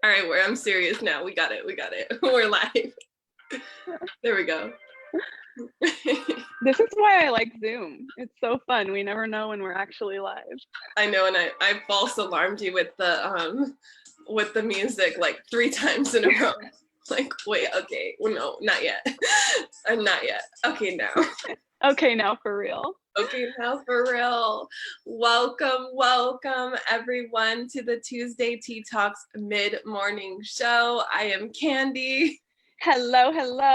All right, I'm serious now. We got it. We're live. There we go. This is why I like Zoom. It's so fun. We never know when we're actually live. I know, and I false alarmed you with the music like 3 times in a row. Like, wait, okay, well, no, not yet. Not yet. Okay, now. Okay, now for real. Okay, now for real. Welcome everyone to the Tuesday Tea Talks Mid-Morning Show. I am Candy. Hello.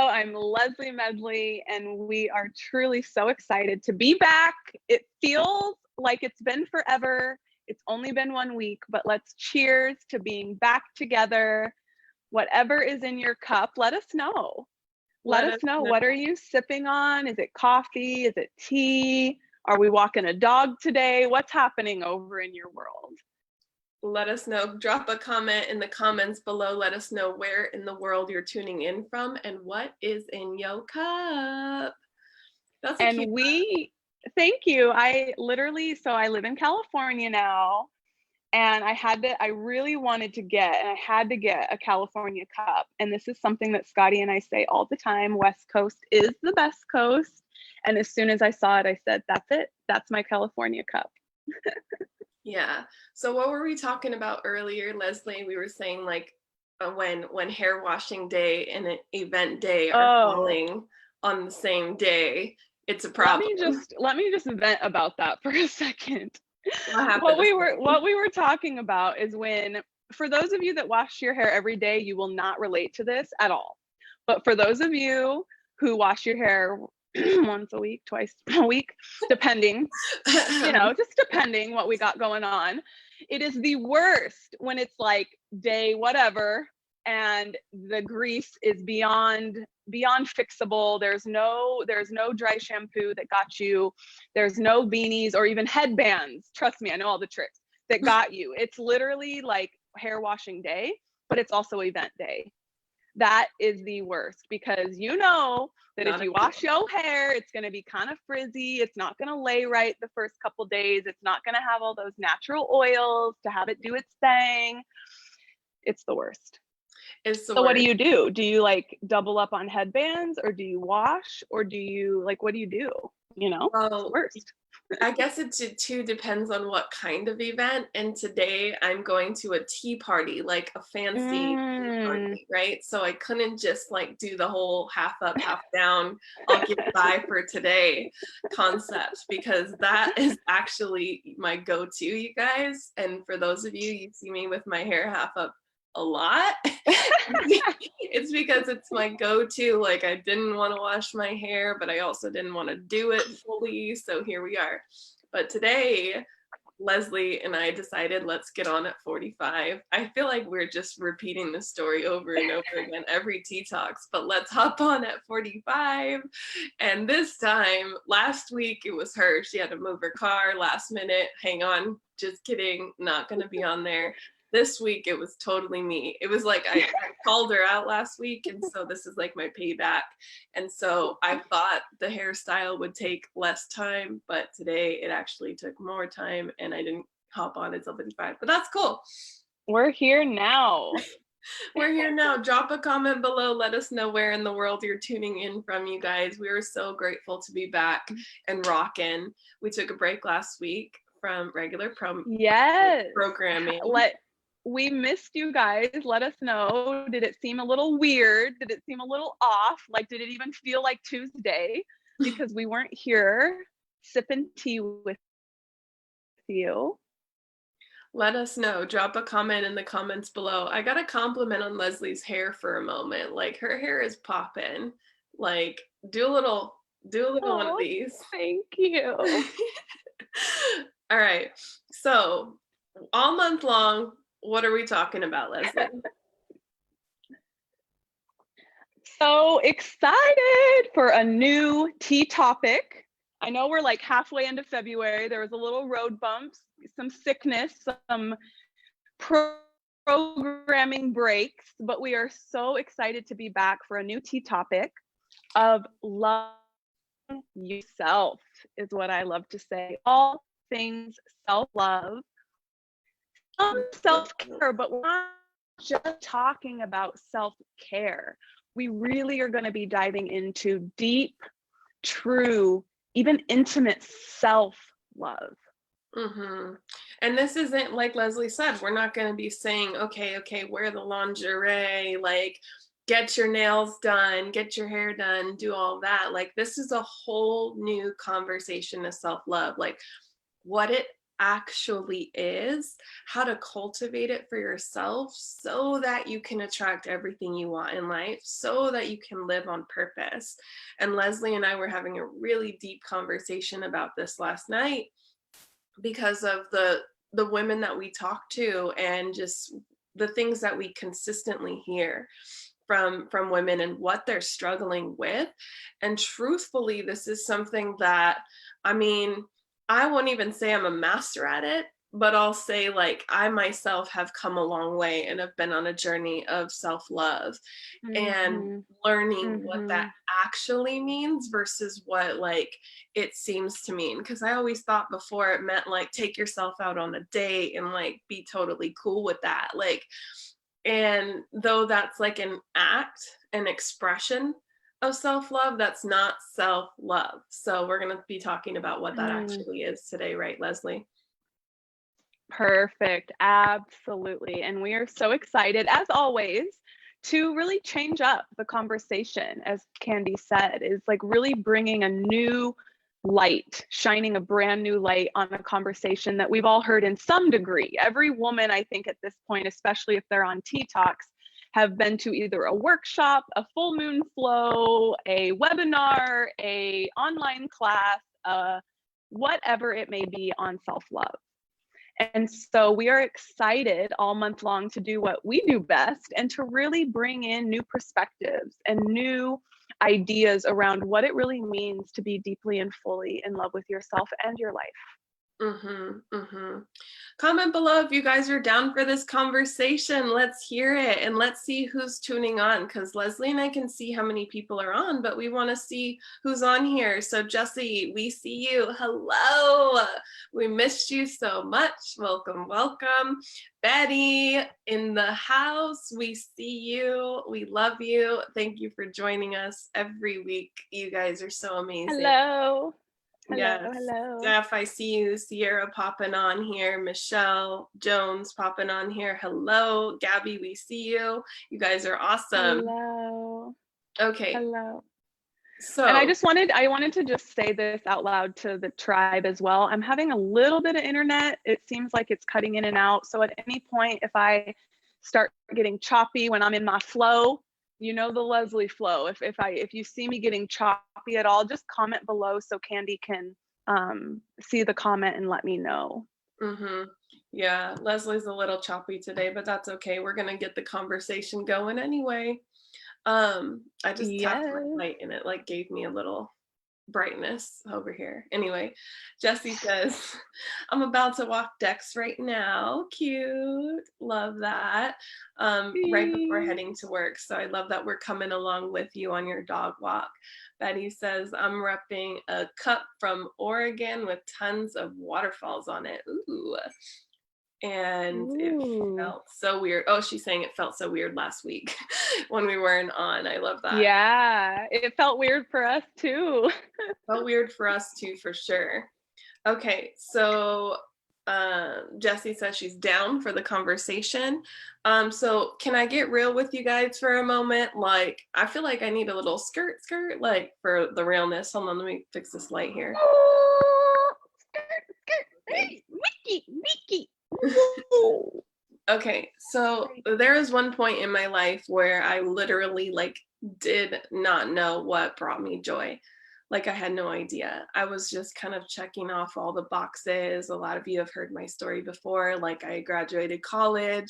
I'm Leslie Medley, and we are truly so excited to be back. It feels like it's been forever. It's only been 1 week, but let's cheers to being back together. Whatever is in your cup, let us know. Let us know. What are you sipping on? Is it coffee? Is it tea? Are we walking a dog today? What's happening over in your world? Let us know. Drop a comment in the comments below. Let us know where in the world you're tuning in from and what is in your cup. That's a cute cup. Thank you. I live in California now, and I really wanted to get, and I had to get a California cup. And this is something that Scotty and I say all the time. West Coast is the best coast. And as soon as I saw it, I said, that's it. That's my California cup. Yeah. So what were we talking about earlier, Leslie? We were saying like when hair washing day and an event day are falling on the same day, it's a problem. Let me just vent about that for a second. What happened? What we were talking about is when, for those of you that wash your hair every day, you will not relate to this at all. But for those of you who wash your hair once a week, twice a week, depending, just depending what we got going on, it is the worst when it's like day whatever and the grease is beyond fixable. There's no dry shampoo that got you. There's no beanies or even headbands. Trust me, I know all the tricks that got you. It's literally like hair washing day, but it's also event day. That is the worst, because that if you wash your hair, it's going to be kind of frizzy. It's not going to lay right the first couple days. It's not going to have all those natural oils to have it do its thing. It's the worst. So what do you do? Do you like double up on headbands, or do you wash, or do you what do you do? Well, it's the worst. I guess it too depends on what kind of event. And today I'm going to a tea party, like a fancy tea party, right? So I couldn't just do the whole half up, half down, I'll get by for today concept, because that is actually my go-to, you guys. And for those of you see me with my hair half up a lot, it's because it's my go-to. I didn't want to wash my hair, but I also didn't want to do it fully, so here we are. But today Leslie and I decided, let's get on at 45. I feel like we're just repeating this story over and over again every Tea Talks, but let's hop on at 45. And this time, last week it was her. She had to move her car last minute. Hang on, just kidding, not gonna be on there. This week, it was totally me. It was like I called her out last week, and so this is like my payback. And so I thought the hairstyle would take less time, but today it actually took more time, and I didn't hop on until 55, but that's cool. We're here now. We're here now. Drop a comment below. Let us know where in the world you're tuning in from, you guys. We are so grateful to be back and rocking. We took a break last week from regular programming. We missed you guys. Let us know. Did it seem a little weird? Did it seem a little off? Did it even feel like Tuesday? Because we weren't here sipping tea with you. Let us know. Drop a comment in the comments below. I got a compliment on Leslie's hair for a moment. Her hair is popping. Do a little one of these. Thank you. All right. So all month long, what are we talking about, Leslie? So excited for a new tea topic. I know we're halfway into February. There was a little road bumps, some sickness, some programming breaks, but we are so excited to be back for a new tea topic of love yourself, is what I love to say. All things self-love. Self-care, but we're not just talking about self-care. We really are going to be diving into deep, true, even intimate self-love. Mm-hmm. And this isn't, like Leslie said, we're not going to be saying, okay, wear the lingerie, like get your nails done, get your hair done, do all that. Like, this is a whole new conversation of self-love, like what it actually is, how to cultivate it for yourself so that you can attract everything you want in life, so that you can live on purpose. And Leslie and I were having a really deep conversation about this last night because of the women that we talk to and just the things that we consistently hear from women and what they're struggling with. And truthfully, this is something that, I mean, I won't even say I'm a master at it, but I'll say, like, I myself have come a long way and have been on a journey of self-love and Mm-hmm. learning what Mm-hmm. that actually means versus what, like, it seems to mean. Because I always thought before it meant like take yourself out on a date and like be totally cool with that, like, and though that's like an act, an expression of self-love, that's not self-love. So we're going to be talking about what that Mm. actually is today, right, Leslie? Perfect. Absolutely. And we are so excited, as always, to really change up the conversation, as Candy said, is like really bringing a new light, shining a brand new light on a conversation that we've all heard in some degree. Every woman, I think, at this point, especially if they're on Tea Talks, have been to either a workshop, a full moon flow, a webinar, a online class, whatever it may be on self-love. And so we are excited all month long to do what we do best and to really bring in new perspectives and new ideas around what it really means to be deeply and fully in love with yourself and your life. Comment below if you guys are down for this conversation. Let's hear it and let's see who's tuning on, because Leslie and I can see how many people are on, but we want to see who's on here. So Jessie, we see you. Hello. We missed you so much. Welcome, welcome. Betty in the house. We see you. We love you. Thank you for joining us every week. You guys are so amazing. Hello. Hello. Yes. Hello. Steph, I see you. Sierra popping on here. Michelle Jones popping on here. Hello. Gabby, we see you. You guys are awesome. Hello. Okay. Hello. So, and I wanted to just say this out loud to the tribe as well. I'm having a little bit of internet. It seems like it's cutting in and out. So at any point, if I start getting choppy when I'm in my flow, you know, the Leslie flow. If you see me getting choppy at all, just comment below so Candy can see the comment and let me know. Yeah, Leslie's a little choppy today, but that's okay. We're gonna get the conversation going anyway. I just tapped my light and it like gave me a little brightness over here. Anyway, Jessie says, I'm about to walk Dex right now. Cute. Love that. Right before heading to work. So I love that we're coming along with you on your dog walk. Betty says, I'm repping a cup from Oregon with tons of waterfalls on it. Ooh. And it felt so weird. Oh, she's saying it felt so weird last week when we weren't on. I love that. Yeah, it felt weird for us too. Felt weird for us too, for sure. Okay, so Jessie says she's down for the conversation. So can I get real with you guys for a moment? Like, I feel like I need a little skirt, like for the realness. Hold on, let me fix this light here. Wiki. Okay, so there was one point in my life where I literally like did not know what brought me joy. Like, I had no idea. I was just kind of checking off all the boxes. A lot of you have heard my story before. Like, I graduated college.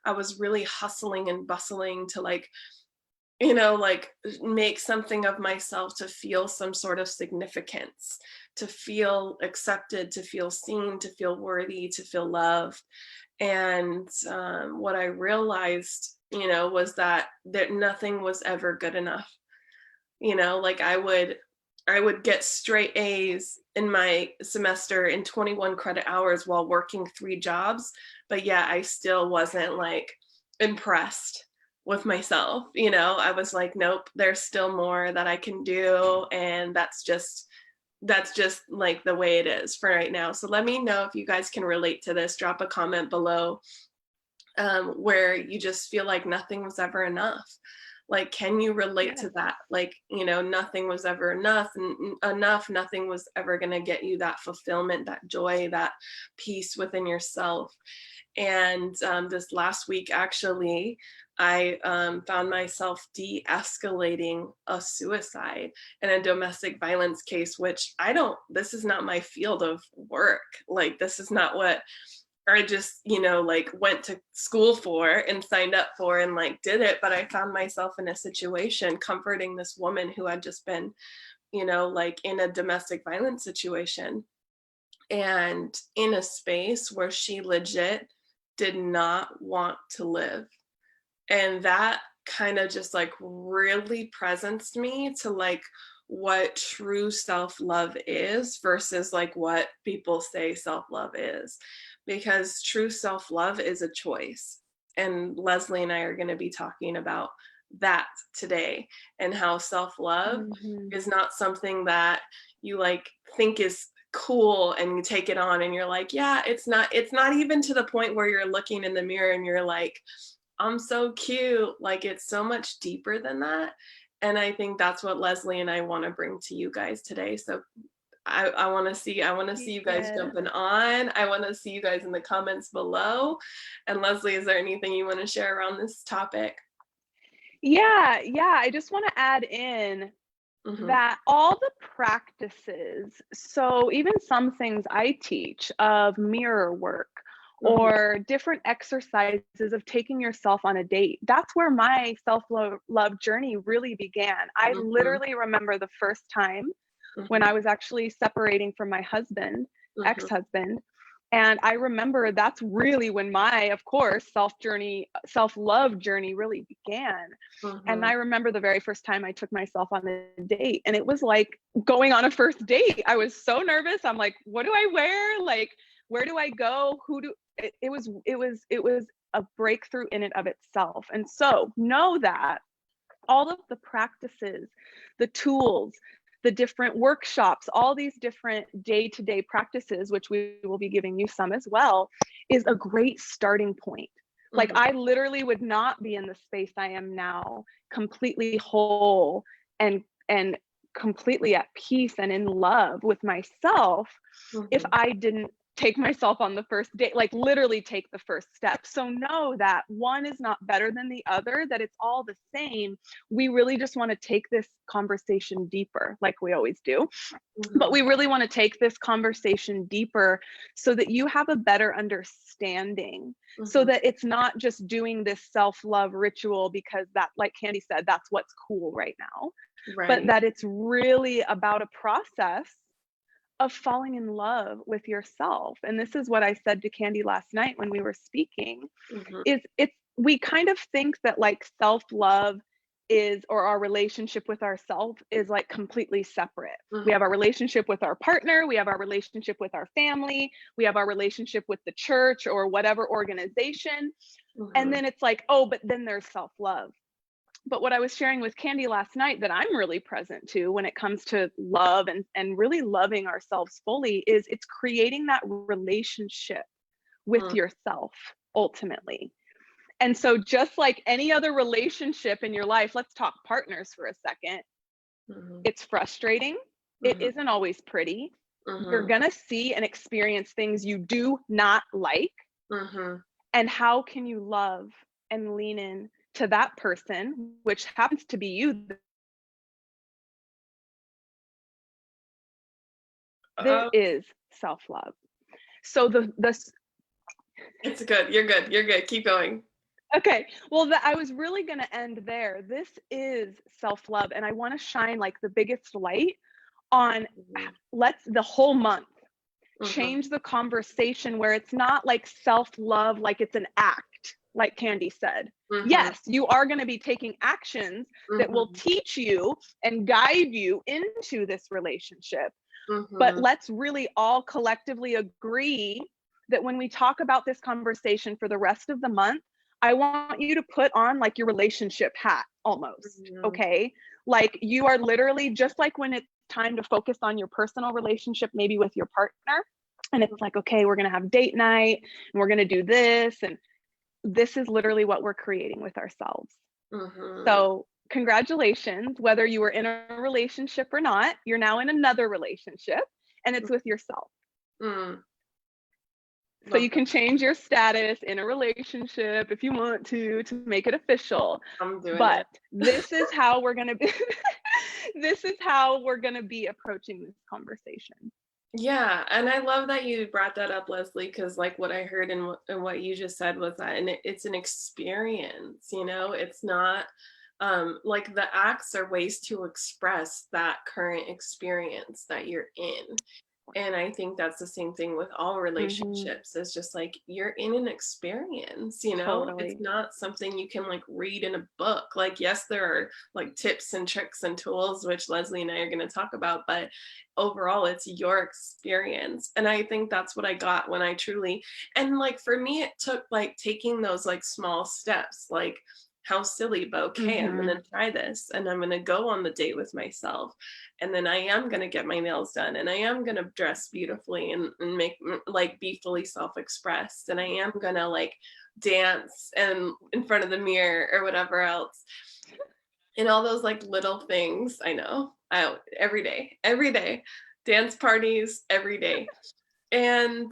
I was really hustling and bustling to like, you know, like make something of myself, to feel some sort of significance, to feel accepted, to feel seen, to feel worthy, to feel loved. And what I realized, you know, was that nothing was ever good enough. You know, like I would get straight A's in my semester in 21 credit hours while working 3 jobs, but yeah, I still wasn't like impressed with myself. I was like, nope, there's still more that I can do, and that's just like the way it is for right now. So let me know if you guys can relate to this. Drop a comment below, where you just feel like nothing was ever enough. Like, can you relate Yes. to that? Like, nothing was ever enough, enough. Nothing was ever going to get you that fulfillment, that joy, that peace within yourself. And this last week, actually, I found myself de-escalating a suicide and a domestic violence case, which this is not my field of work. Like, this is not what I just, like, went to school for and signed up for and like did it. But I found myself in a situation comforting this woman who had just been, like, in a domestic violence situation, and in a space where she legit did not want to live. And that kind of just like really presenced me to like what true self-love is versus like what people say self-love is, because true self-love is a choice. And Leslie and I are going to be talking about that today, and how self-love Mhm. is not something that you like think is cool and you take it on and you're like, yeah, it's not even to the point where you're looking in the mirror and you're like, I'm so cute. Like, it's so much deeper than that. And I think that's what Leslie and I want to bring to you guys today. So I want to see you guys Yes. jumping on. I want to see you guys in the comments below. And Leslie, is there anything you want to share around this topic? Yeah, yeah. I just want to add in Mm-hmm. that all the practices, so even some things I teach of mirror work Mm-hmm. or different exercises of taking yourself on a date, that's where my self-love journey really began. I Mm-hmm. literally remember the first time when Mm-hmm. I was actually separating from my husband, Mm-hmm. ex-husband. And I remember that's really when my, of course, self-love journey really began. And Mm-hmm. I remember the very first time I took myself on a date, and it was like going on a first date. I was so nervous. I'm like, what do I wear? Like, where do I go? It was a breakthrough in and of itself. And so know that all of the practices, the tools, the different workshops, all these different day-to-day practices, which we will be giving you some as well, is a great starting point. Like, Mm-hmm. I literally would not be in the space I am now, completely whole and completely at peace and in love with myself, if Mm-hmm. I didn't take myself on the first date, like literally take the first step. So know that one is not better than the other, that it's all the same. We really just want to take this conversation deeper, like we always do. But Mm-hmm. we really want to take this conversation deeper so that you have a better understanding, so Mm-hmm. that it's not just doing this self-love ritual because that, like Candy said, that's what's cool right now, but Right. that it's really about a process of falling in love with yourself. And this is what I said to Candy last night when we were speaking, Mm-hmm. is it's we kind of think that like self-love is, or our relationship with ourselves is like completely separate. We have Mm-hmm. our relationship with our partner, we have our relationship with our family, we have our relationship with the church or whatever organization. And Mm-hmm. then it's like, oh, but then there's self-love. But what I was sharing with Candy last night that I'm really present to when it comes to love and really loving ourselves fully is it's creating that relationship with yourself ultimately. And so just like any other relationship in your life, let's talk partners for a second. Mm-hmm. It's frustrating. It Mm-hmm. isn't always pretty. You're Mm-hmm. going to see and experience things you do not like. Mm-hmm. And how can you love and lean in to that person, which happens to be you? This Oh, is self-love. So the it's good. You're good. You're good. Keep going. okay, well, I was really going to end there. This is self-love, and I want to shine like the biggest light on, Mm-hmm. let's the whole month Mm-hmm. change the conversation where it's not like self-love like it's an act, like Candy said. Mm-hmm. Yes, you are going to be taking actions that will Mm-hmm. teach you and guide you into this relationship. But Mm-hmm. let's really all collectively agree that when we talk about this conversation for the rest of the month, I want you to put on like your relationship hat almost, Mhm. okay? Like you are literally just like when it's time to focus on your personal relationship, maybe with your partner. And it's like, okay, we're going to have date night and we're going to do this. And this is literally what we're creating with ourselves. Mhm. So, congratulations, whether you were in a relationship or not, you're now in another relationship and it's with yourself. Mm. So Love you that. can change your status in a relationship if you want to make it official. I'm doing But it. this is how we're going to be this is how we're going to be approaching this conversation. Yeah, and I love that you brought that up, Leslie, because like what I heard and what you just said was that, and it's an experience, you know, it's not like the acts are ways to express that current experience that you're in. And I think that's the same thing with all Mhm. relationships. It's just like you're in an experience, you know? It's Totally. not something you can like read in a book. Like, yes, there are like tips and tricks and tools, which Leslie and I are going to talk about, but overall, it's your experience. And I think that's what I got when I truly, and like for me, it took like taking those like small steps, like, how silly, but okay, I'm Mhm. gonna try this and I'm gonna go on the date with myself, and then I am going to get my nails done and I am going to dress beautifully and make like be fully self-expressed, and I am going to like dance and in front of the mirror or whatever else, and all those like little things. I know every day dance parties every day, and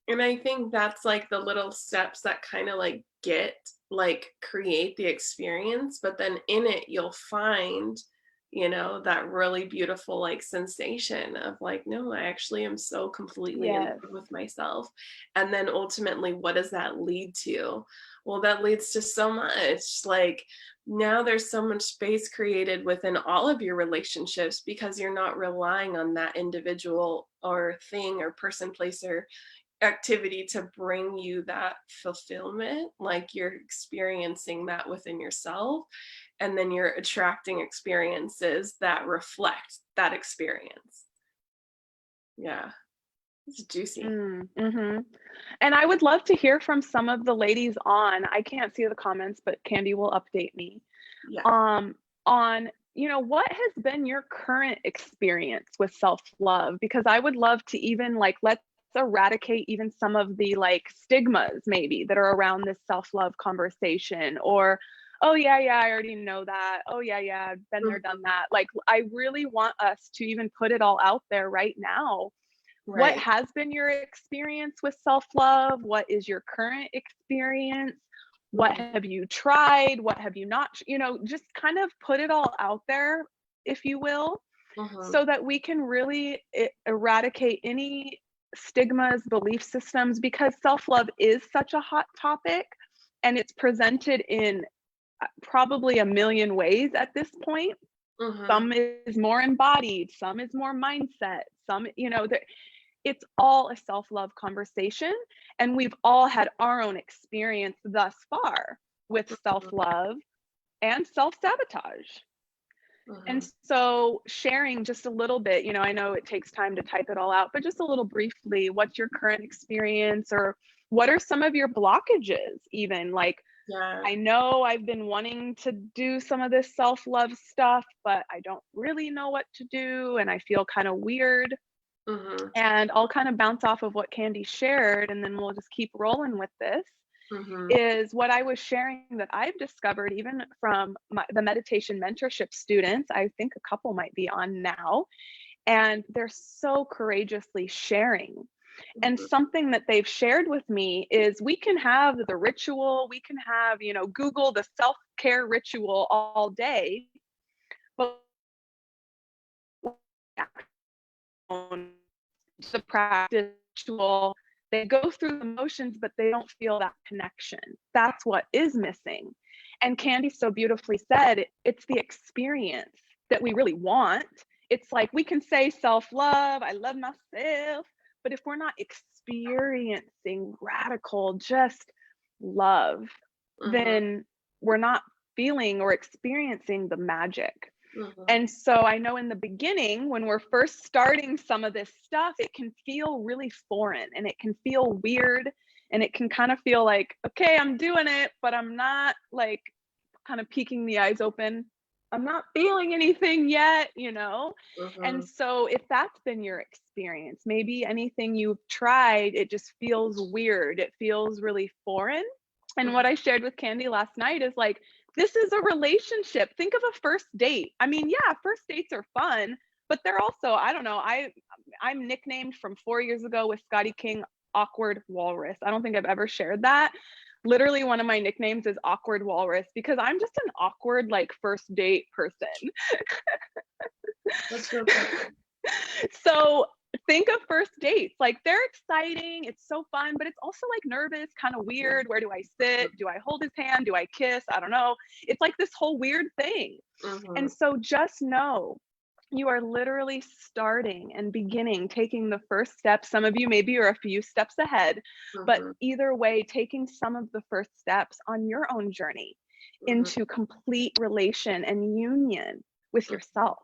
I think that's like the little steps that kind of like create the experience, but then in it you'll find, you know, that really beautiful like sensation of like, no, I actually am so completely in Yes. love with myself. And then ultimately, what does that lead to? Well, that leads to so much. Like now there's so much space created within all of your relationships because you're not relying on that individual or thing or person, place, or activity to bring you that fulfillment. Like you're experiencing that within yourself, and then you're attracting experiences that reflect that experience. Yeah, it's juicy. Mhm. And I would love to hear from some of the ladies on, I can't see the comments, but Candy will update me, Yeah. um, on, what has been your current experience with self-love? Because I would love to even like let's eradicate even some of the like stigmas maybe that are around this self-love conversation, or oh yeah, yeah, I already know that. Oh yeah, yeah, I've been there, done Mhm. that. Like I really want us to even put it all out there right now. What Right. has been your experience with self-love? What is your current experience? What Mhm. have you tried? What have you not? Just kind of put it all out there, if you will, Mhm. so that we can really eradicate any stigmas, belief systems, because self-love is such a hot topic and it's presented in probably a million ways at this point. Mhm. Some is more embodied, some is more mindset, some, it's all a self-love conversation, and we've all had our own experience thus far with Mhm. self-love and self-sabotage. And Mhm. so sharing just a little bit, I know it takes time to type it all out, but just a little briefly, what's your current experience, or what are some of your blockages even? Like, Yeah. I know I've been wanting to do some of this self-love stuff, but I don't really know what to do and I feel kind of weird. Mhm. And I'll kind of bounce off of what Candy shared, and then we'll just keep rolling with this. Mhm. Is what I was sharing that I've discovered even from the meditation mentorship students. I think a couple might be on now, and they're so courageously sharing. And Mhm. something that they've shared with me is we can have the ritual, we can have, Google the self care ritual all day, but the practice ritual, they go through the motions, but they don't feel that connection. That's what is missing. And Candy so beautifully said it's the experience that we really want. It's like we can say self love, I love myself, but if we're not experiencing radical, just love, Mhm. then we're not feeling or experiencing the magic. Mhm. And so I know in the beginning, when we're first starting some of this stuff, it can feel really foreign and it can feel weird. And it can kind of feel like, okay, I'm doing it, but I'm not like kind of peeking the eyes open. I'm not feeling anything yet, you know? And Mhm. so if that's been your experience, maybe anything you've tried, it just feels weird. It feels really foreign. And what Mhm. I shared with Candy last night is like, this is a relationship. Think of a first date. I mean, yeah, first dates are fun, but they're also, I don't know, I'm nicknamed from 4 years ago with Scotty King Awkward Walrus. I don't think I've ever shared that. Literally one of my nicknames is Awkward Walrus because I'm just an awkward like first date person. That's so funny. So think of first dates. Like they're exciting, it's so fun, but it's also like nervous, kind of weird. Where do I sit? Do I hold his hand? Do I kiss? I don't know. It's like this whole weird thing. And Mhm. so just know you are literally starting and beginning, taking the first step. Some of you maybe are a few steps ahead, but Mhm. either way, taking some of the first steps on your own journey Mhm. into complete relation and union with yourself.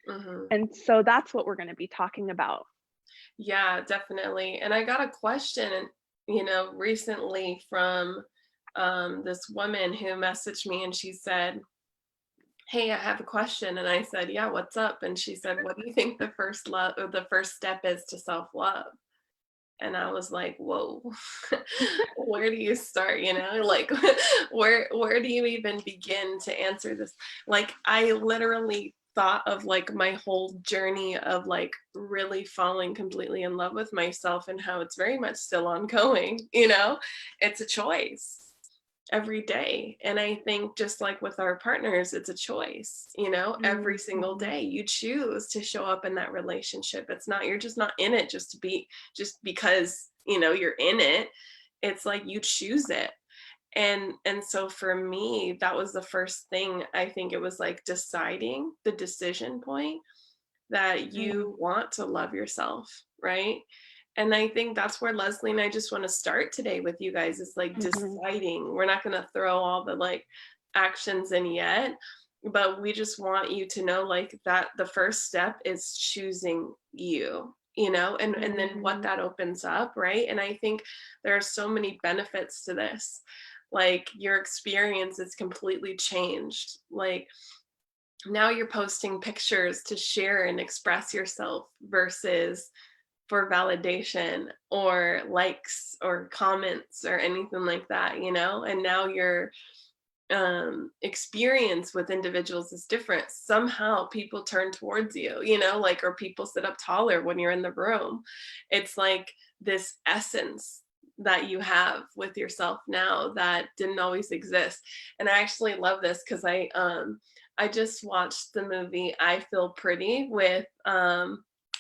Mhm. And so that's what we're going to be talking about. Yeah, definitely. And I got a question, recently from this woman who messaged me and she said, "Hey, I have a question." And I said, "Yeah, what's up?" And she said, "What do you think the first love or the first step is to self-love?" And I was like, "Whoa, where do you start? Like where do you even begin to answer this?" Like I literally thought of like my whole journey of like really falling completely in love with myself and how it's very much still ongoing. It's a choice every day. And I think just like with our partners, it's a choice. Every single Mm-hmm. day you choose to show up in that relationship. You're just not in it just because you're in it. It's like you choose it. And so for me, that was the first thing. I think it was like deciding the decision point that you want to love yourself, right? And I think that's where Leslie and I just want to start today with you guys is like Mm-hmm. deciding. We're not going to throw all the like actions in yet, but we just want you to know like that the first step is choosing and then what Mm-hmm. that opens up, right? And I think there are so many benefits to this. Like your experience is completely changed. Like now you're posting pictures to share and express yourself versus for validation or likes or comments or anything like that. And now your experience with individuals is different. Somehow people turn towards you, like, or people sit up taller when you're in the room. It's like this essence that you have with yourself now that didn't always exist. And I actually love this because I just watched the movie I Feel Pretty with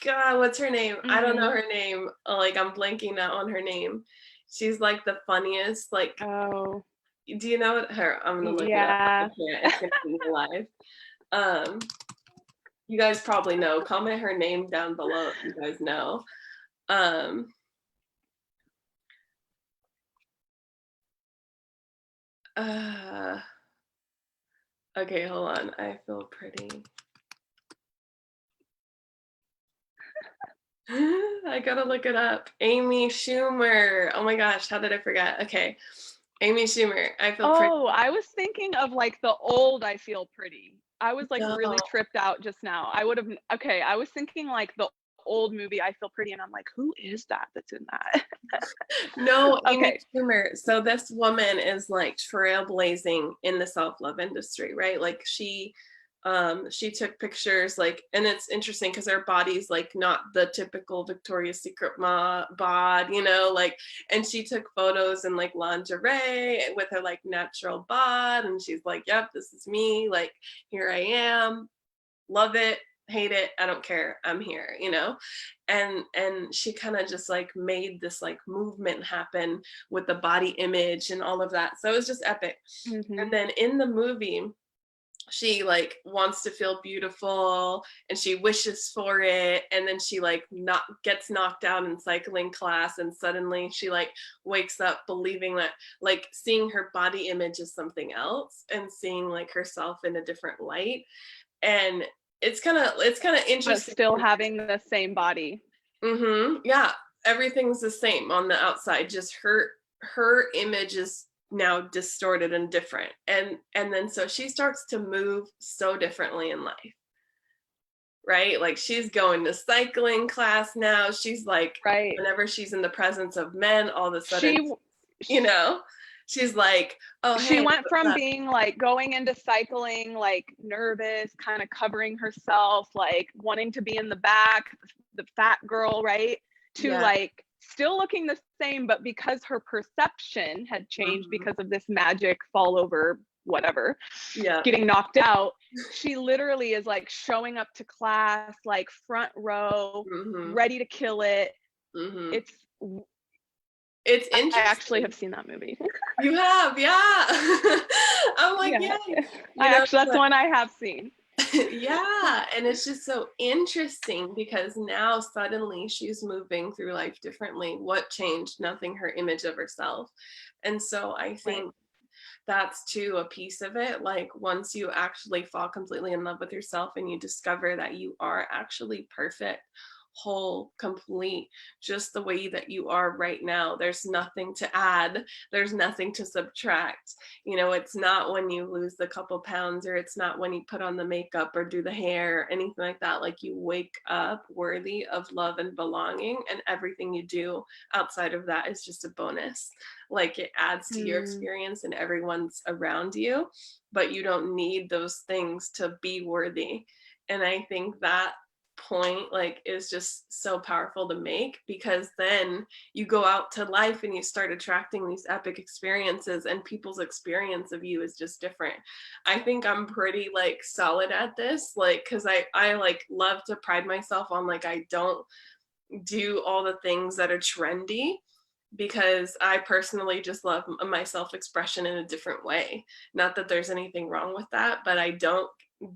God, what's her name? I don't know Mm-hmm. her name. Like I'm blanking out on her name. She's like the funniest. Like, Oh, do you know her? I'm gonna look it up. I yeah. can't. It's gonna be live. Um, you guys probably know. Comment her name down below if you guys know. Um, uh, okay, hold on. I Feel Pretty. I gotta look it up. Amy Schumer. Oh my gosh, how did I forget? Okay, Amy Schumer. I Feel Pretty. Oh, I was thinking of like the old I Feel Pretty. I was like No, really tripped out just now. I would have, okay, I was thinking like the old movie I Feel Pretty, and I'm like, who is that that's in that? no, Amy Okay. Schumer. So this woman is like trailblazing in the self-love industry, right? Like she took pictures like, and it's interesting because her body's like not the typical Victoria's Secret bod, like, and she took photos in like lingerie with her like natural bod, and she's like, "Yep, this is me. Like, here I am. Love it, hate it, I don't care, I'm here." And she kind of just like made this like movement happen with the body image and all of that, so it was just epic. Mm-hmm. And then in the movie she like wants to feel beautiful and she wishes for it, and then she like not gets knocked out in cycling class, and suddenly she like wakes up believing that, like, seeing her body image as something else and seeing like herself in a different light. And it's kind of But interesting. still having the same body. Yeah, everything's the same on the outside, just her image is now distorted and different. And then so she starts to move so differently in life, right? Like she's going to cycling class now. She's like, Right. whenever she's in the presence of men, all of a sudden, She you know, she's like, oh, she hey, went what's from up? being like going into cycling, like nervous, kind of covering herself, like wanting to be in the back, the fat girl, right? To Yeah. like still looking the same, but because her perception had changed Mhm. because of this magic fall over, whatever, Yeah. getting knocked out, she literally is like showing up to class, like front row, Mhm. ready to kill it. Mhm. It's, It's I actually have interesting. seen that movie. You have, yeah. I'm like, Yeah, yeah, I you know, actually, that's but one I have seen. yeah, and it's just so interesting because now suddenly she's moving through life differently. What changed? Nothing, her image of herself. And so I Right. think that's too a piece of it. Like once you actually fall completely in love with yourself and you discover that you are actually perfect, whole, complete, just the way that you are right now. There's nothing to add, there's nothing to subtract. You know, it's not when you lose a couple pounds, or it's not when you put on the makeup or do the hair or anything like that. Like you wake up worthy of love and belonging, and everything you do outside of that is just a bonus. Like it adds to your Mm, experience and everyone's around you, but you don't need those things to be worthy. And I think that point like is just so powerful to make, because then you go out to life and you start attracting these epic experiences, and people's experience of you is just different. I think I'm pretty like solid at this, like because I like love to pride myself on like I don't do all the things that are trendy, because I personally just love my self expression in a different way. Not that there's anything wrong with that, but I don't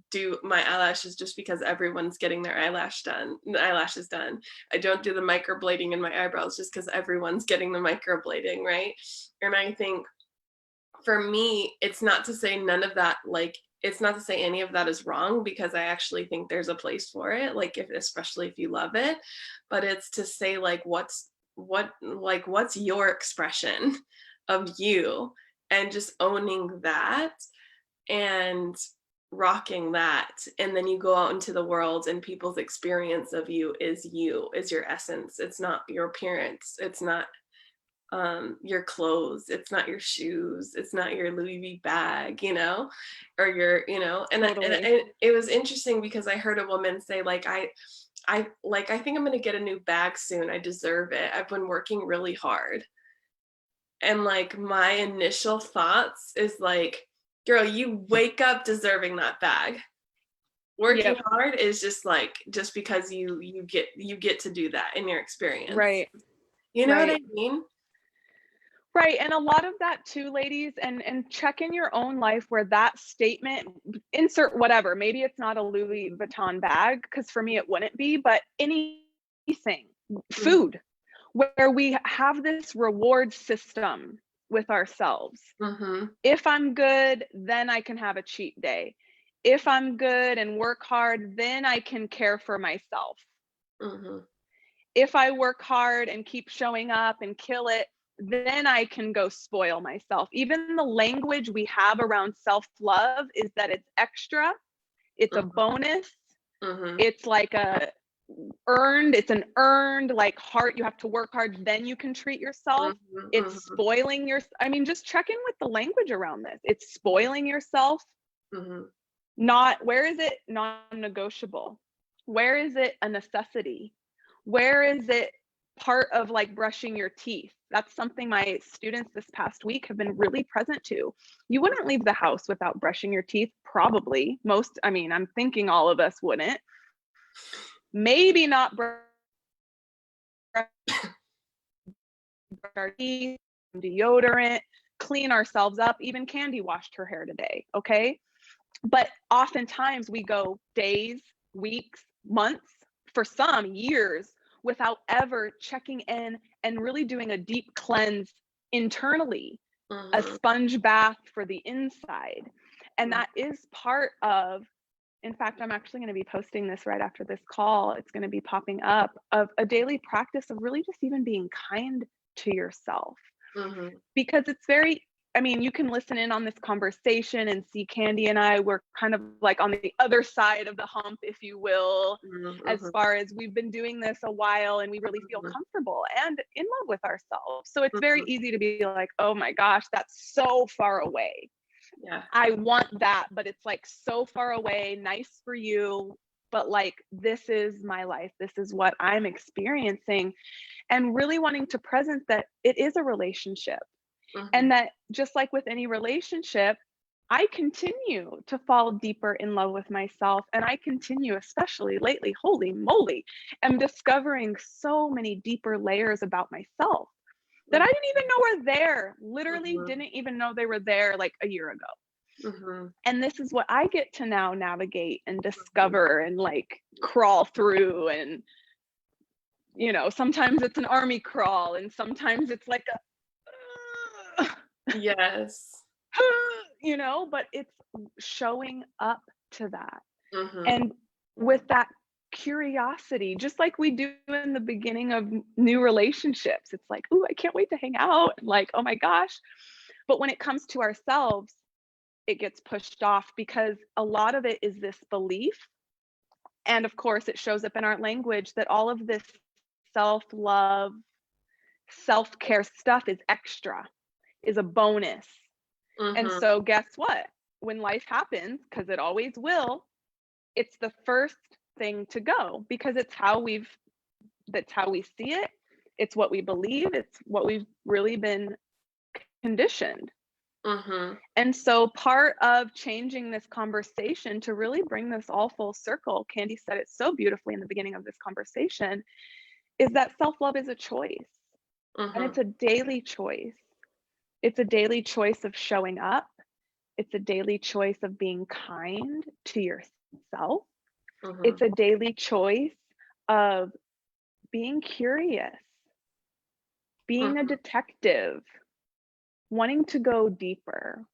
do my eyelashes just because everyone's getting their eyelashes done. I don't do the microblading in my eyebrows just because everyone's getting the microblading, right? And I think for me, it's not to say none of that, like, it's not to say any of that is wrong, because I actually think there's a place for it, like, if, especially if you love it. But it's to say, like, what's your expression of you, and just owning that and rocking that. And then you go out into the world, and people's experience of you, is your essence. It's not your appearance. It's not your clothes, it's not your shoes, it's not your Louis V bag, you know, or your, you know. totally. And it was interesting because I heard a woman say like I think I'm going to get a new bag soon, I deserve it, I've been working really hard. And like my initial thoughts is like, girl, you wake up deserving that bag. Working Yep. hard is just like, just because you get to do that in your experience, Right. you know what I Right. mean? Right. And a lot of that too, ladies, and check in your own life where that statement, insert whatever, maybe it's not a Louis Vuitton bag, because for me it wouldn't be, but anything, food, where we have this reward system with ourselves. Mm-hmm. If I'm good, then I can have a cheat day. If I'm good and work hard, then I can care for myself. Mm-hmm. If I work hard and keep showing up and kill it, then I can go spoil myself. Even the language we have around self love is that it's extra, it's a bonus, Mm-hmm. it's like it's an earned like heart. You have to work hard, then you can treat yourself. Mhm, It's mhm, spoiling I mean, just check in with the language around this. It's spoiling yourself. mhm, Not, where is it non-negotiable? Where is it a necessity? Where is it part of like brushing your teeth? That's something my students this past week have been really present to. You wouldn't leave the house without brushing your teeth, probably. Most, I mean, I'm thinking all of us wouldn't. Maybe not brush our teeth, deodorant, clean ourselves up. Even Candy washed her hair today, okay? But oftentimes we go days, weeks, months, for some years, without ever checking in and really doing a deep cleanse internally, a mhm, sponge bath for the inside. And mhm, that is part of, in fact, I'm actually going to be posting this right after this call. It's going to be popping up, of a daily practice of really just even being kind to yourself. Mhm. because it's very, I mean, you can listen in on this conversation and see Candy and I, we're kind of like on the other side of the hump, if you will, Mhm. as Mhm. far as we've been doing this a while and we really feel Mhm. comfortable and in love with ourselves. So it's very Mhm. easy to be like, oh my gosh, that's so far away. Yeah. I want that, but it's like so far away, nice for you. But like, this is my life. This is what I'm experiencing. And really wanting to present that it is a relationship. And Mhm. that just like with any relationship, I continue to fall deeper in love with myself. And I continue, especially lately, holy moly, am discovering so many deeper layers about myself that I Mhm. didn't even know were there. Literally Mhm. didn't even know they were there like a year ago. Mhm. And this is what I get to now navigate and Mhm. discover and like crawl through. And, you know, sometimes it's an army crawl and sometimes it's like a, Yes. you know, but it's showing up to that. Mhm. And with that curiosity, just like we do in the beginning of new relationships, it's like, oh, I can't wait to hang out. And like, oh my gosh. But when it comes to ourselves, it gets pushed off because a lot of it is this belief. And of course, it shows up in our language that all of this self love, self care stuff is extra, is a bonus. And Mhm. so, guess what? When life happens, because it always will, it's the first thing to go because that's how we see it. It's what we believe. It's what we've really been conditioned. Mhm. And so, part of changing this conversation to really bring this all full circle, Candy said it so beautifully in the beginning of this conversation, is that self love is a choice and Mhm. it's a daily choice. It's a daily choice of showing up. It's a daily choice of being kind to yourself. It's Mhm. a daily choice of being curious, being a Mhm. detective, wanting to go deeper,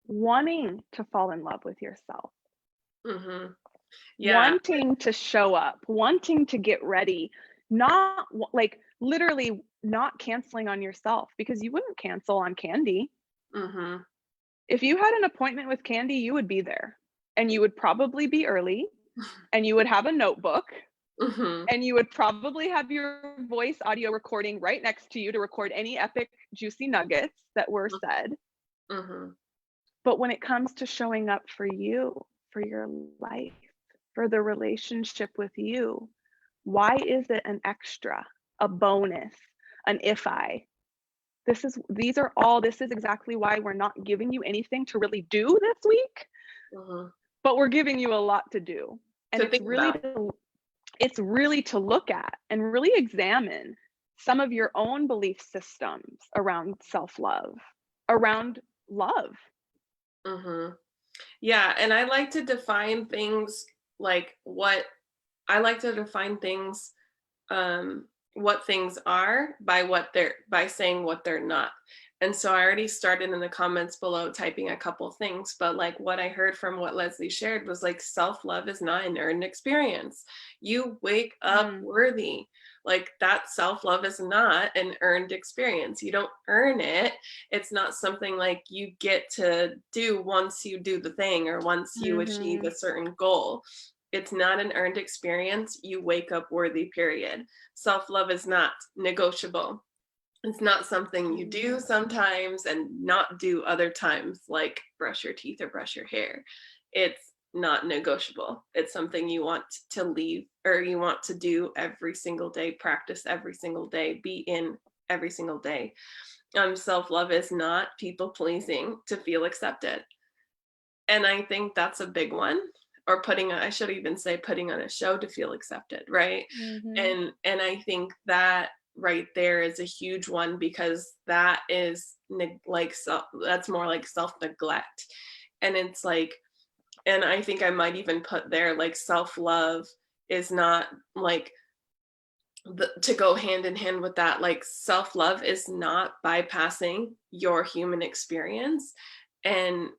wanting to fall in love with yourself, Mhm. Yeah. wanting to show up, wanting to get ready, not like literally not canceling on yourself because you wouldn't cancel on Candy. Mhm. If you had an appointment with Candy, you would be there and you would probably be early and you would have a notebook Mhm. and you would probably have your voice audio recording right next to you to record any epic, juicy nuggets that were said. Mhm. But when it comes to showing up for you, for your life, for the relationship with you, why is it an extra, a bonus, an if I? This is exactly why we're not giving you anything to really do this week, Mhm. but we're giving you a lot to do. And To think about. it's really to look at and really examine some of your own belief systems around self-love, around love. Mhm. Yeah, and I like to define things like what I like to define things what things are by what they're by saying what they're not. And so I already started in the comments below typing a couple things, but like what I heard from what Leslie shared was like self-love is not an earned experience. You wake up Mm, worthy. Like that self-love is not an earned experience. You don't earn it. It's not something like you get to do once you do the thing or once you achieve a mhm, certain goal. It's not an earned experience. You wake up worthy, period. Self love is not negotiable. It's not something you do mm, sometimes and not do other times, like brush your teeth or brush your hair. It's not negotiable. It's something you want to leave or you want to do every single day, practice every single day, be in every single day. Self love is not people pleasing to feel accepted. And I think that's a big one. Or I should even say putting on a show to feel accepted, right? mhm, And I think that right there is a huge one because that is that's more like self-neglect. And it's like, and I think I might even put there like self-love is not like to go hand in hand with that, like self-love is not bypassing your human experience and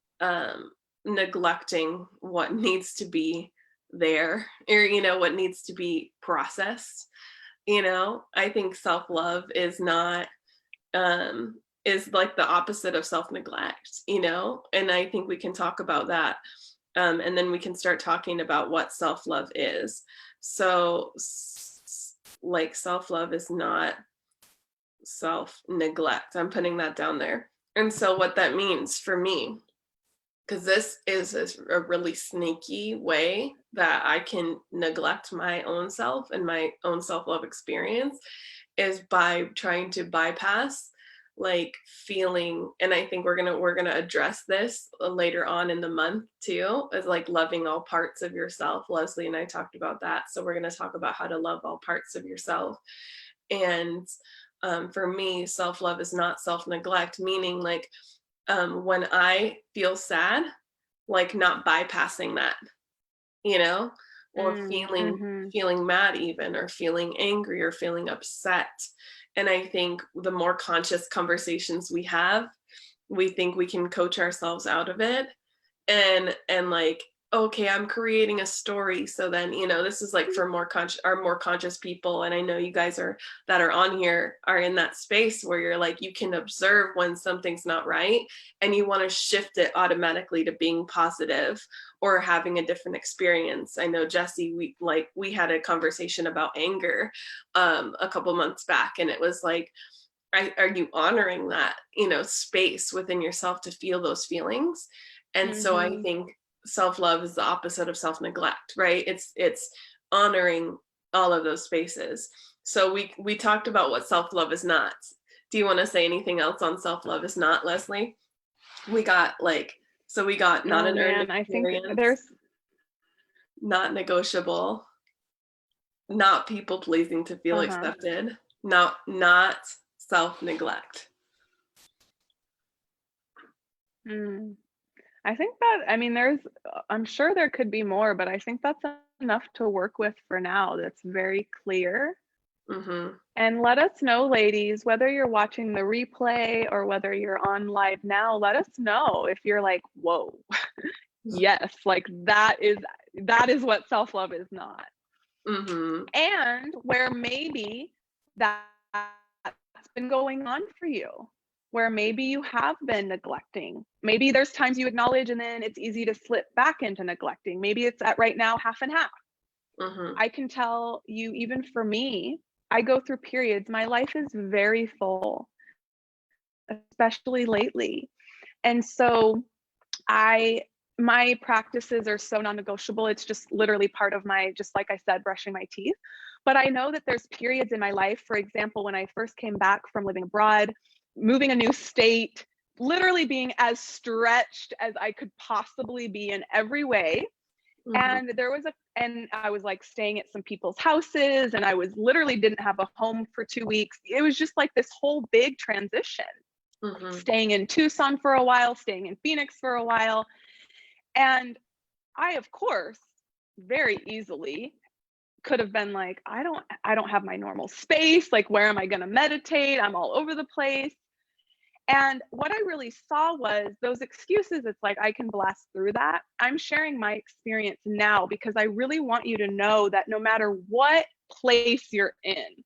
neglecting what needs to be there or what needs to be processed. I think self-love is not um is like the opposite of self-neglect, you know? And I think we can talk about that. And then we can start talking about what self-love is. So, like, self-love is not self-neglect. I'm putting that down there. And so, what that means for me, because this is a really sneaky way that I can neglect my own self and my own self-love experience, is by trying to bypass like feeling, and I think we're gonna address this later on in the month too, is like loving all parts of yourself. Leslie and I talked about that, so we're gonna talk about how to love all parts of yourself. And for me, self-love is not self-neglect, meaning like when I feel sad, like not bypassing that, you know, or Mm-hmm. feeling mad even, or feeling angry, or feeling upset. And I think the more conscious conversations we have, we think we can coach ourselves out of it. And like, okay, I'm creating a story, so then, you know, this is like for more conscious people, and I know you guys are that are on here are in that space where you're like, you can observe when something's not right, and you want to shift it automatically to being positive or having a different experience. I know, Jesse, we had a conversation about anger a couple months back, and it was like, are you honoring that, you know, space within yourself to feel those feelings? And so I Mm-hmm. think self-love is the opposite of self-neglect, right? It's honoring all of those spaces. So we talked about what self-love is not. Do you want to say anything else on self-love is not, Leslie? We got like, so we got not Oh an earned man, I think experience, there's not negotiable, not people pleasing to feel uh-huh. accepted, not self-neglect. Mm. I think that, I mean, there's, I'm sure there could be more, but I think that's enough to work with for now. That's very clear. Mm-hmm. And let us know, ladies, whether you're watching the replay or whether you're on live now, let us know if you're like, whoa, yes, like that is what self-love is not. Mm-hmm. And where maybe that's been going on for you, where maybe you have been neglecting. Maybe there's times you acknowledge and then it's easy to slip back into neglecting. Maybe it's at right now half and half. Mm-hmm. I can tell you, even for me, I go through periods. My life is very full, especially lately. And so I my practices are so non-negotiable. It's just literally part of my, just like I said, brushing my teeth. But I know that there's periods in my life, for example, when I first came back from living abroad, moving a new state, literally being as stretched as I could possibly be in every way. Mm-hmm. And and I was like staying at some people's houses, and I was literally didn't have a home for 2 weeks. It was just like this whole big transition, Mm-hmm. staying in Tucson for a while, staying in Phoenix for a while. And I, of course, very easily could have been like, I don't have my normal space. Like, where am I going to meditate? I'm all over the place. And what I really saw was those excuses. It's like, I can blast through that. I'm sharing my experience now because I really want you to know that no matter what place you're in,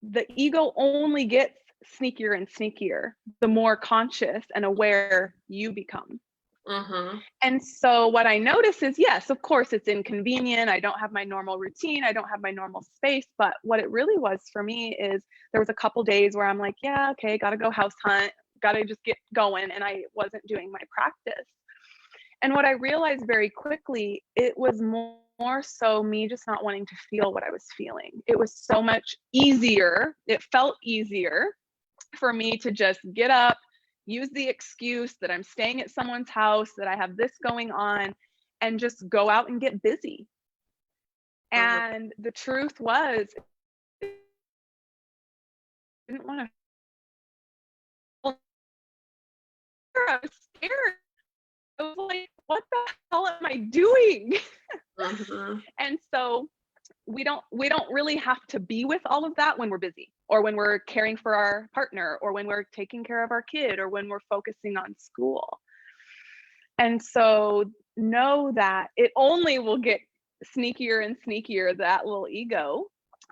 the ego only gets sneakier and sneakier the more conscious and aware you become. Mm-hmm. And so what I notice is, yes, of course, it's inconvenient. I don't have my normal routine. I don't have my normal space. But what it really was for me is there was a couple days where I'm like, yeah, okay, got to go house hunt, got to just get going. And I wasn't doing my practice. And what I realized very quickly, it was more so me just not wanting to feel what I was feeling. It was so much easier. It felt easier for me to just get up, use the excuse that I'm staying at someone's house, that I have this going on, and just go out and get busy. Mm-hmm. And the truth was, I didn't want to feel. I was scared. I was like, what the hell am I doing? Mm-hmm. And so we don't really have to be with all of that when we're busy, or when we're caring for our partner, or when we're taking care of our kid, or when we're focusing on school. And so know that it only will get sneakier and sneakier, that little ego.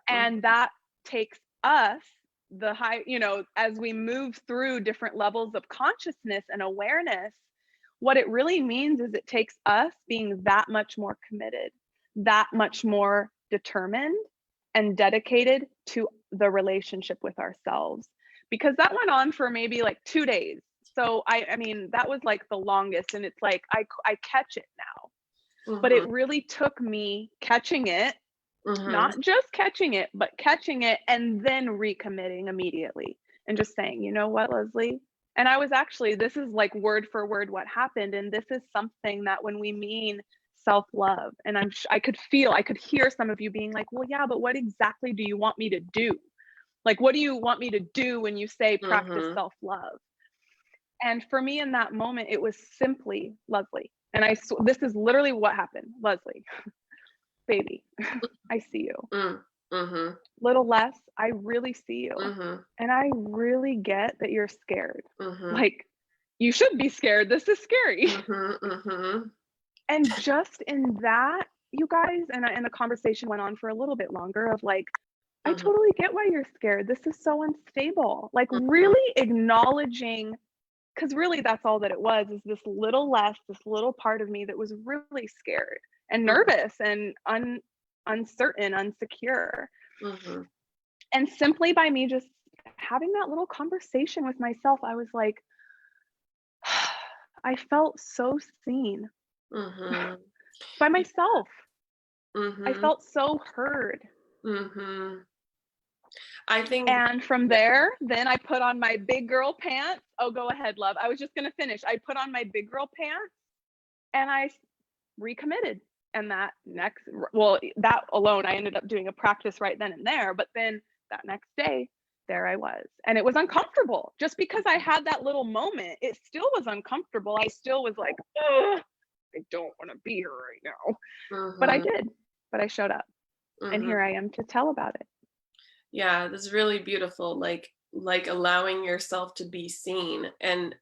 And that takes us the high, as we move through different levels of consciousness and awareness, what it really means is it takes us being that much more committed, that much more determined and dedicated to the relationship with ourselves. Because that went on for maybe like 2 days. So I mean, that was like the longest. And it's like, I catch it now, but Mhm. it really took me catching it, Mhm. not just catching it, but catching it and then recommitting immediately and just saying, you know what, Leslie? And I was actually, this is like word for word what happened. And this is something that when we mean self love, and I could feel, I could hear some of you being like, well, yeah, but what exactly do you want me to do? Like, what do you want me to do when you say practice Mhm. self love? And for me in that moment, it was simply Leslie. And this is literally what happened. Leslie, baby, I see you. Mm. Mhm. Little less, I really see you. Mhm. And I really get that you're scared. Mhm. Like, you should be scared. This is scary. Mhm. Mhm. And just in that, you guys, and the conversation went on for a little bit longer of like, I Mhm. totally get why you're scared. This is so unstable. Like, Mhm. really acknowledging, because really that's all that it was, is this little less, this little part of me that was really scared and Mhm. nervous and uncertain, unsecure. Mhm. And simply by me just having that little conversation with myself, I was like, I felt so seen Mhm. by myself. I Mhm. felt so heard. Mhm. I think And from yeah. there, then I put on my big girl pants. Oh, go ahead, love. I was just going to finish. I put on my big girl pants and I recommitted. And that alone, I ended up doing a practice right then and there. But then that next day, there I was. And it was uncomfortable. Just because I had that little moment, it still was uncomfortable. I still was like, ugh, I don't want to be here right now. But I Mhm. did. But I showed up. And Mhm. here I am to tell about it. Yeah, that's really beautiful. Like allowing yourself to be seen. And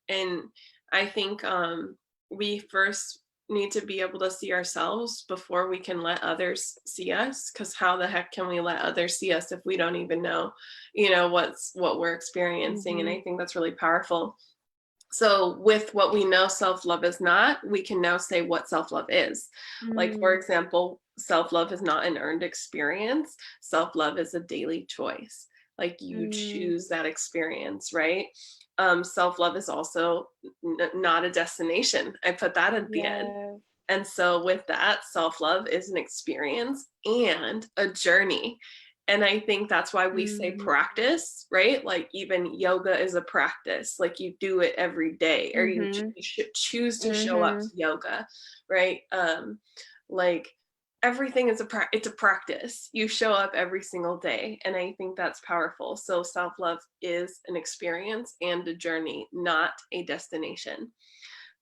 I think we first need to be able to see ourselves before we can let others see us, because how the heck can we let others see us if we don't even know, what we're experiencing? And Mm-hmm. I think that's really powerful. So, with what we know self love is not, we can now say what self love is. Like, for Mm, example, self love is not an earned experience, self love is a daily choice. Like, you mm, choose that experience, right? Self love is also not a destination. I put that at the end. yes. And so, with that, self love is an experience and a journey. And I think that's why we say Mm-hmm. practice, right? Like, even yoga is a practice. Like, you do it every day, or Mm-hmm. you should choose to show up Mm-hmm. to yoga, right? Like, everything is it's a practice. You show up every single day. And I think that's powerful. So, self love is an experience and a journey, not a destination.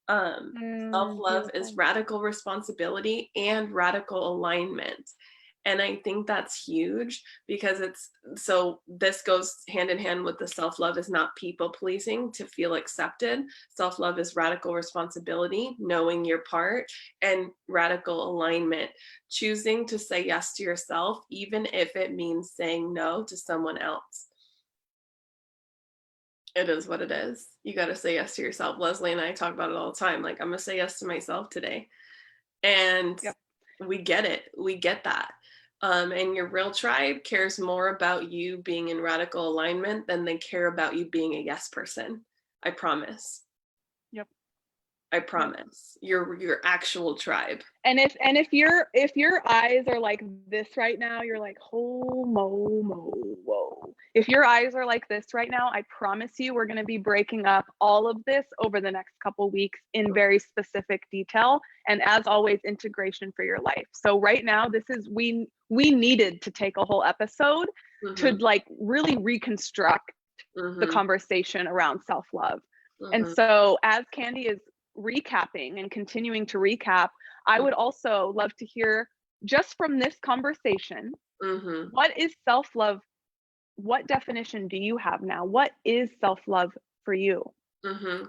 Um, Self love is Beautiful. radical responsibility and radical alignment. And I think that's huge because this goes hand in hand with the self love is not people pleasing to feel accepted. Self love is radical responsibility, knowing your part, and radical alignment, choosing to say yes to yourself, even if it means saying no to someone else. It is what it is. You got to say yes to yourself. Leslie and I talk about it all the time. Like, I'm going to say yes to myself today. And Yep. we get it. We get that. And your real tribe cares more about you being in radical alignment than they care about you being a yes person. I promise. Yep. I Yep. promise. Your actual tribe. And if your eyes are like this right now, you're like, oh whoa. If your eyes are like this right now, I promise you we're gonna be breaking up all of this over the next couple weeks in very specific detail. And as always, integration for your life. So right now, this is we needed to take a whole episode to Mm-hmm. like really reconstruct the Mm-hmm. conversation around self-love. And Mm-hmm. so as Candy is recapping and continuing to recap, I would also love to hear just from this conversation, Mm-hmm. what is self-love? What definition do you have now? What is self-love for you?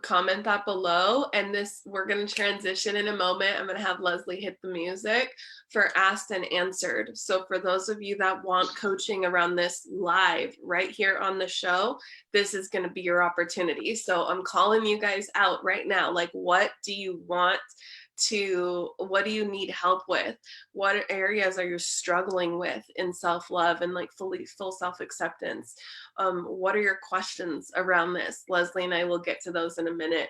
Comment that below. And we're going to transition in a moment. I'm going to have Leslie hit the music for asked and answered. So for those of you that want coaching around this live right here on the show, this is going to be your opportunity. So I'm calling you guys out right now. Like, what do you what do you need help with? What areas are you struggling with in self-love and like full self-acceptance? What are your questions around this? Leslie and I will get to those in a minute.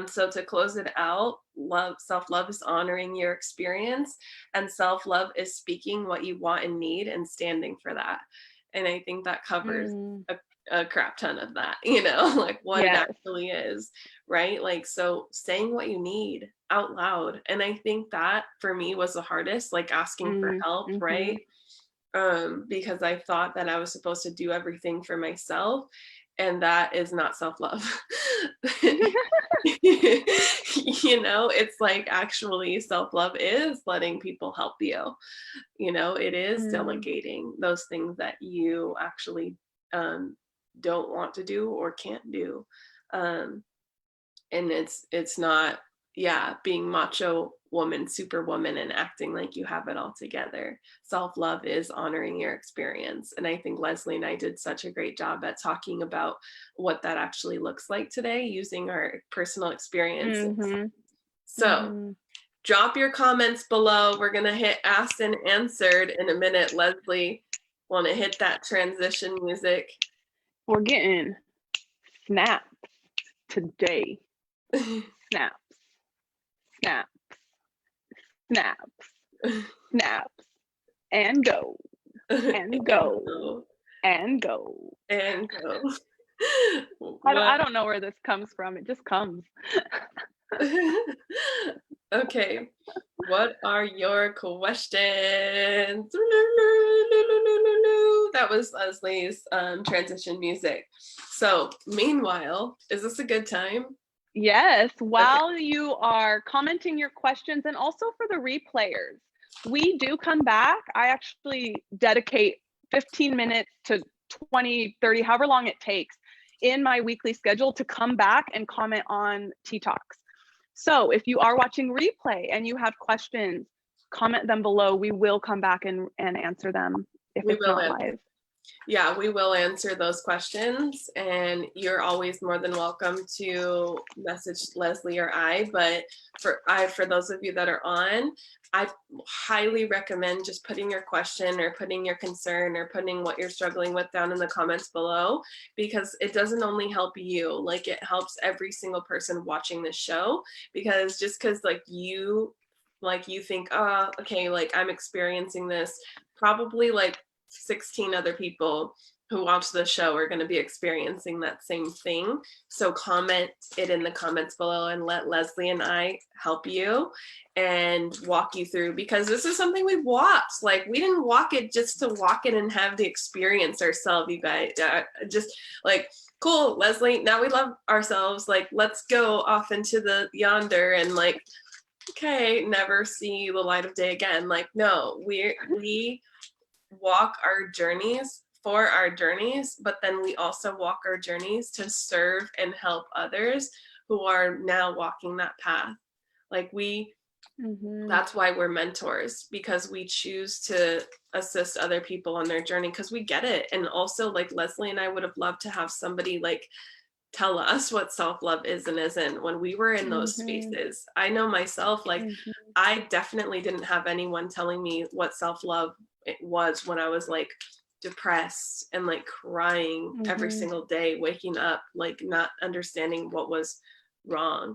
So to close it out, self-love is honoring your experience, and self-love is speaking what you want and need and standing for that. And I think that covers a crap ton of that, like what it actually is, right? Like, so saying what you need out loud. And I think that for me was the hardest, like asking for help, right? Because I thought that I was supposed to do everything for myself, and that is not self-love. It's like actually self-love is letting people help you. It is delegating those things that you actually don't want to do or can't do. And it's not, being macho woman, superwoman, and acting like you have it all together. Self-love is honoring your experience. And I think Leslie and I did such a great job at talking about what that actually looks like today using our personal experiences. So drop your comments below. We're going to hit asked and answered in a minute. Leslie, want to hit that transition music? We're getting snaps today. Snaps. Snaps. Snaps. Snaps. And go. And go. And go. And go. I don't know where this comes from. It just comes. Okay. What are your questions? That was Leslie's transition music. So meanwhile, is this a good time? Yes. While you are commenting your questions, and also for the replayers, we do come back. I actually dedicate 15 minutes to 20, 30, however long it takes in my weekly schedule to come back and comment on Tea Talks. So if you are watching replay and you have questions, comment them below. We will come back and answer them if it's not live. Yeah, we will answer those questions, and you're always more than welcome to message Leslie or I. But for those of you that are on, I highly recommend just putting your question or putting your concern or putting what you're struggling with down in the comments below, because it doesn't only help you, like it helps every single person watching this show. Because just because you think, oh, okay, like I'm experiencing this, probably like 16 other people who watch the show are going to be experiencing that same thing. So comment it in the comments below and let Leslie and I help you and walk you through, because this is something we've walked. Like, we didn't walk it just to walk it and have the experience ourselves, you guys. Just like, cool, Leslie, now we love ourselves. Like, let's go off into the yonder and like, okay, never see the light of day again. Like, no, we walk our journeys for our journeys, but then we also walk our journeys to serve and help others who are now walking that path. Like that's why we're mentors, because we choose to assist other people on their journey, because we get it. And also, like, Leslie and I would have loved to have somebody like tell us what self-love is and isn't when we were in those spaces. I know myself, like I definitely didn't have anyone telling me what self-love it was when I was like depressed and like crying every single day, waking up, like not understanding what was wrong.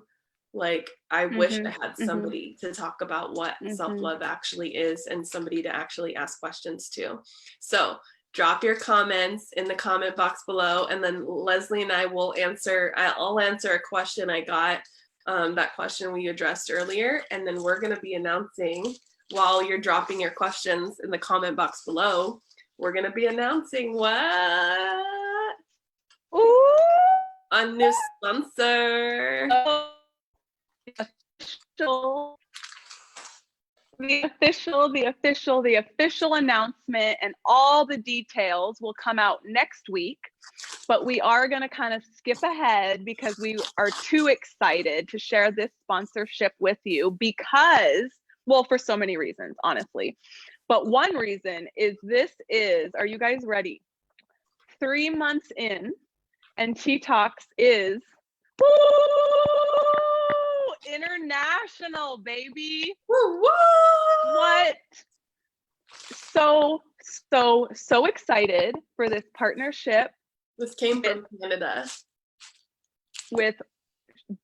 Like, I wish I had somebody to talk about what self-love actually is, and somebody to actually ask questions to. So drop your comments in the comment box below, and then Leslie and I will answer. I'll answer a question I got, that question we addressed earlier, and then we're going to be announcing, while you're dropping your questions in the comment box below, we're going to be announcing what? Ooh. A new sponsor. The official announcement, and all the details will come out next week. but we are going to kind of skip ahead because we are too excited to share this sponsorship with you because, well, for so many reasons, honestly. But one reason is are you guys ready? 3 months in, and Tea Talks is international, baby. Woo, woo! What? So excited for this partnership. This came from Canada. With,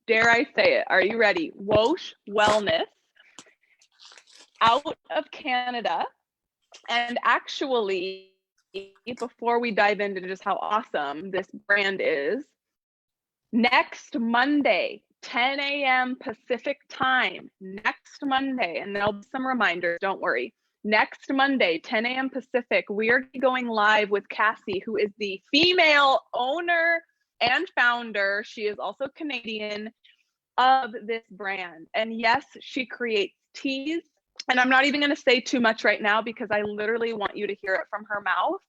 dare I say it, are you ready? Whoosh Wellness out of Canada. And actually, before we dive into just how awesome this brand is, next Monday, 10 a.m. Pacific time, next Monday, and there'll be some reminders, don't worry. Next Monday, 10 a.m. Pacific, we are going live with Cassie, who is the female owner and founder. She is also Canadian, of this brand. And yes, she creates teas. And I'm not even going to say too much right now because I literally want you to hear it from her mouth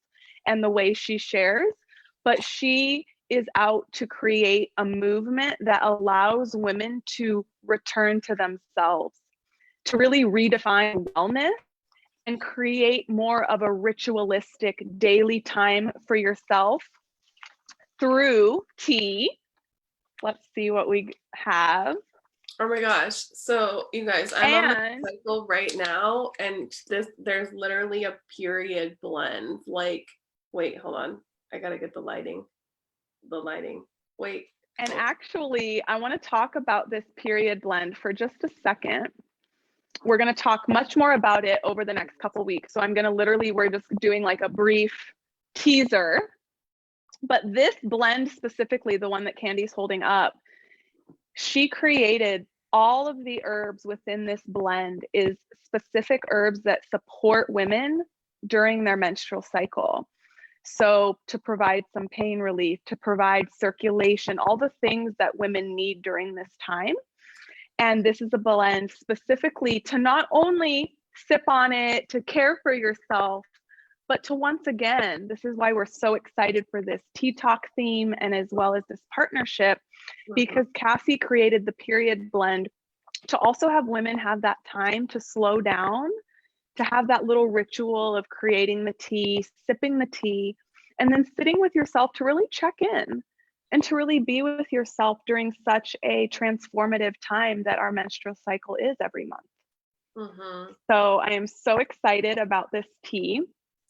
and the way she shares. But she is out to create a movement that allows women to return to themselves, to really redefine wellness and create more of a ritualistic daily time for yourself through tea. Let's see what we have. Oh my gosh. So you guys, I'm on my cycle right now, and there's literally a period blend. Like, wait, hold on. I gotta get the lighting. Wait. And actually, I want to talk about this period blend for just a second. We're going to talk much more about it over the next couple weeks. So we're just doing like a brief teaser. But this blend specifically, the one that Candy's holding up, she created all of the herbs within this blend is specific herbs that support women during their menstrual cycle. So to provide some pain relief, to provide circulation, all the things that women need during this time. And this is a blend specifically to not only sip on it, to care for yourself, but to once again, this is why we're so excited for this Tea Talk theme and as well as this partnership, because Cassie created the period blend to also have women have that time to slow down, to have that little ritual of creating the tea, sipping the tea, and then sitting with yourself to really check in and to really be with yourself during such a transformative time that our menstrual cycle is every month. So I am so excited about this tea.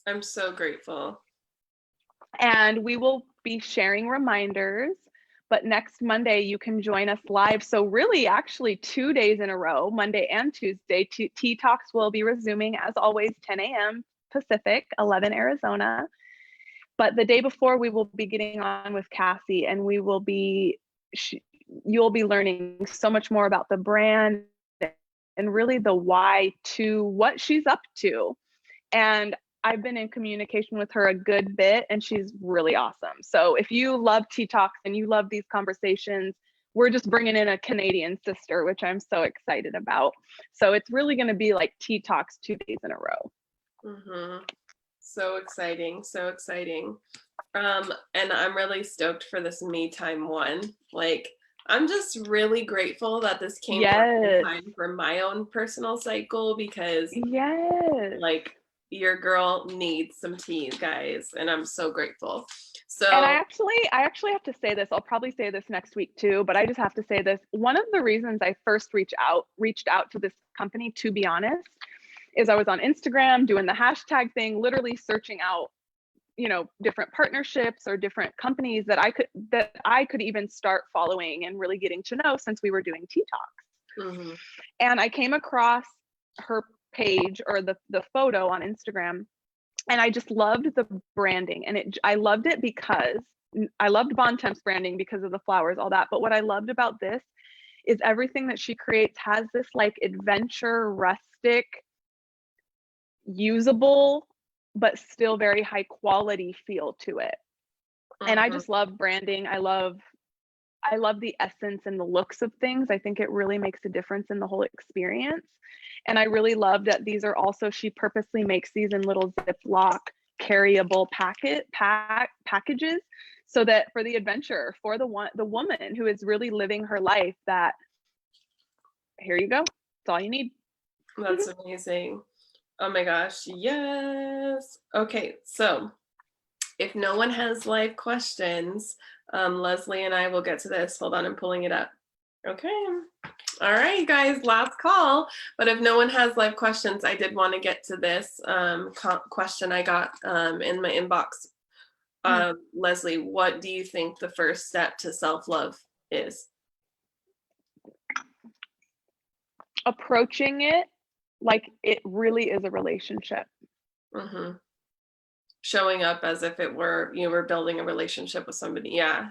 I'm so grateful. And we will be sharing reminders, but next Monday you can join us live. So really actually 2 days in a row, Monday and Tuesday, Tea Talks will be resuming as always, 10 a.m. Pacific, 11 Arizona. But the day before we will be getting on with Cassie and you'll be learning so much more about the brand and really the why to what she's up to. And I've been in communication with her a good bit and she's really awesome. So if you love Tea Talks and you love these conversations, we're just bringing in a Canadian sister, which I'm so excited about. So it's really going to be like Tea Talks 2 days in a row. So exciting. And I'm really stoked for this me time one. Like, I'm just really grateful that this came in time for my own personal cycle because like your girl needs some tea, guys, and I'm so grateful. So and I actually have to say this. I'll probably say this next week too, but I just have to say this. One of the reasons I first reached out to this company, to be honest, is I was on Instagram doing the hashtag thing, literally searching out, different partnerships or different companies that I could even start following and really getting to know since we were doing Tea Talks. And I came across her page or the photo on Instagram, and I just loved the branding. And I loved it because I loved Bon Temp's branding because of the flowers, all that. But what I loved about this is everything that she creates has this like adventure, rustic, usable, but still very high quality feel to it. And I just love branding. I love the essence and the looks of things. I think it really makes a difference in the whole experience. And I really love that these are also, she purposely makes these in little Ziploc carryable packages, so that for the adventure, for the woman who is really living her life, that here you go, it's all you need. That's amazing. Oh my gosh, yes. Okay, so if no one has live questions, Leslie and I will get to this. Hold on, I'm pulling it up. Okay. All right, guys, last call. But if no one has live questions, I did want to get to this question I got in my inbox. Leslie, what do you think the first step to self-love is? Approaching it like it really is a relationship. Mm-hmm. Showing up as if it were you were building a relationship with somebody. Yeah,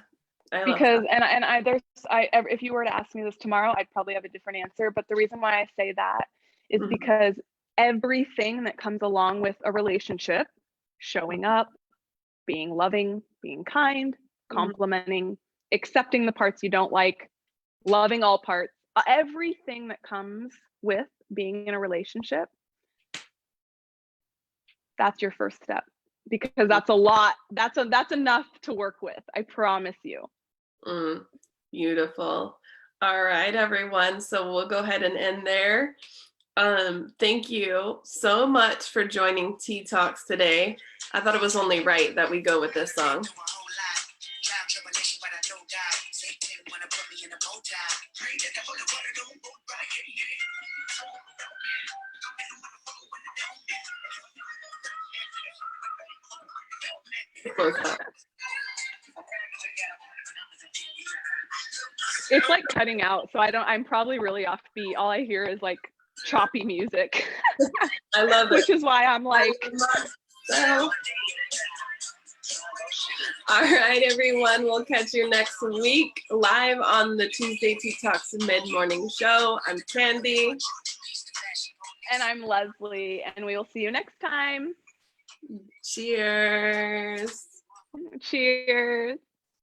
I love Because that. if you were to ask me this tomorrow, I'd probably have a different answer. But the reason why I say that is Mm-hmm. because everything that comes along with a relationship, showing up, being loving, being kind, complimenting, accepting the parts you don't like, loving all parts, everything that comes with being in a relationship, that's your first step, because that's a lot. That's enough to work with. I promise you. Beautiful. All right, everyone. So we'll go ahead and end there. Thank you so much for joining Tea Talks today. I thought it was only right that we go with this song. It's like cutting out, so I'm probably really off beat. All I hear is like choppy music. I love it. Which is why I'm like, all right, everyone. We'll catch you next week live on the Tuesday Tea Talks Mid-Morning Show. I'm Candy. And I'm Leslie, and we will see you next time. Cheers. Cheers.